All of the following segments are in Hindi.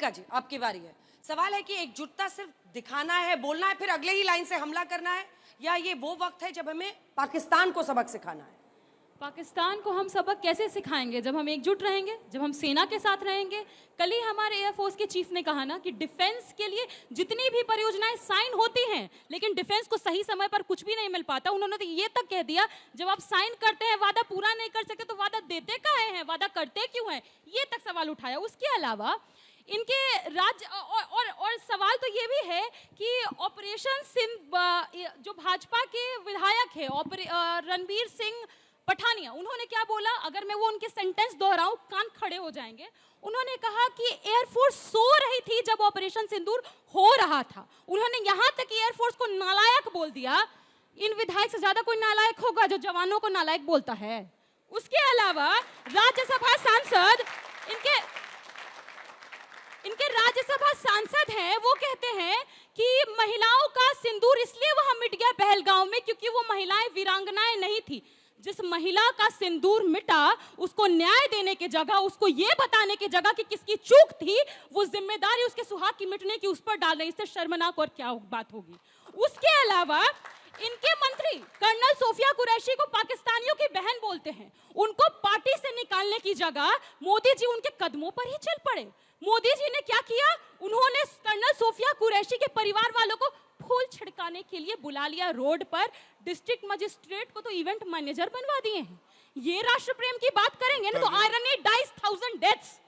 प्रियंका जी, आपकी बारी है। सवाल है कि एकजुटता सिर्फ दिखाना है, बोलना है, फिर अगले ही लाइन से हमला करना है, या ये वो वक्त है जब हमें पाकिस्तान को सबक सिखाना है? पाकिस्तान को हम सबक कैसे सिखाएंगे? जब हम एकजुट रहेंगे, जब हम सेना के साथ रहेंगे। कल ही हमारे एयरफोर्स के चीफ ने कहा ना कि डिफेंस के लिए जितनी भी परियोजनाएं साइन होती हैं, लेकिन डिफेंस को सही समय पर कुछ भी नहीं मिल पाता। उन्होंने तो ये तक कह दिया, जब आप साइन करते हैं, वादा पूरा नहीं कर सकते, तो वादा देते काहे हैं, वादा करते क्यों हैं? ये तक सवाल उठाया। उसके अलावा इनके राज्य और सवाल तो ये भी है कि ऑपरेशन सिंध, जो भाजपा के विधायक है रणबीर सिंह पठानिया, उन्होंने क्या बोला? अगर मैं वो उनके सेंटेंस दोहराऊं, कान खड़े हो जाएंगे। उन्होंने कहा कि एयरफोर्स सो रही थी जब ऑपरेशन सिंदूर हो रहा था। उन्होंने यहां तक एयरफोर्स को नालायक बोल दिया। इन विधायक से ज्यादा कोई नालायक होगा जो जवानों को नालायक बोलता है? उसके अलावा राज्यसभा सांसद, इनके राज्यसभा सांसद हैं, वो कहते हैं कि महिलाओं का सिंदूर इसलिए वहां मिट गया पहलगांव में क्योंकि वो महिलाएं वीरांगनाएं नहीं थी। जिस महिला का सिंदूर मिटा, उसको न्याय देने की जगह, उसको ये बताने की जगह कि किसकी चूक थी, वो जिम्मेदारी उसके सुहाग की मिटने की उस पर डाल रही। इससे शर्मनाक और क्या बात होगी? उसके अलावा इनके मंत्री कर्नल सोफिया कुरैशी को पाकिस्तानियों की बहन बोलते हैं। उनको पार्टी से निकालने की जगह मोदी जी उनके कदमों पर ही चल पड़े। मोदी जी ने क्या किया? उन्होंने कर्नल सोफिया कुरैशी के परिवार वालों को फूल छिड़काने के लिए बुला लिया रोड पर। डिस्ट्रिक्ट मजिस्ट्रेट को तो इवेंट मैनेजर बनवा दिए हैं। ये राष्ट्र प्रेम की बात करेंगे ना, तो आयरनी डाइज 1000 डेथ्स।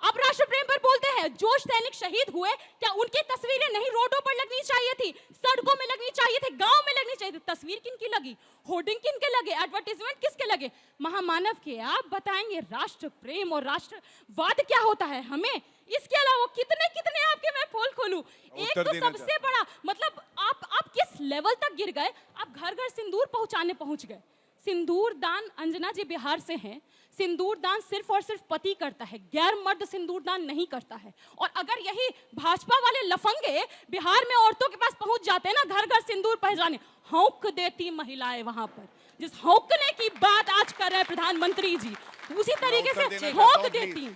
आप राष्ट्र प्रेम पर बोलते हैं। जो सैनिक शहीद हुए, क्या उनकी तस्वीरें नहीं रोडों पर लगनी चाहिए थी, सड़कों में लगनी चाहिए थी, गांव में लगनी चाहिए थी? तस्वीर किनकी लगी? होर्डिंग किनके लगे? एडवर्टाइजमेंट किसके लगे? महामानव के। आप बताएंगे राष्ट्र प्रेम और राष्ट्रवाद क्या होता है हमें? इसके अलावा कितने कितने आपके मैं पोल खोलूं। एक तो सबसे बड़ा मतलब आप किस लेवल तक गिर गए? आप घर घर सिंदूर पहुंच गए। सिंदूर दान, अंजना जी बिहार से हैं, सिंदूर दान सिर्फ और सिर्फ पति करता है, गैर मर्द सिंदूर दान नहीं करता है। और अगर यही भाजपा वाले लफंगे बिहार में औरतों के पास पहुंच जाते हैं ना घर घर सिंदूर पहचाने, हौंक देती महिलाएं वहां पर। जिस हौंकने की बात आज कर रहे हैं प्रधानमंत्री जी, उसी तरीके से हौंक देती।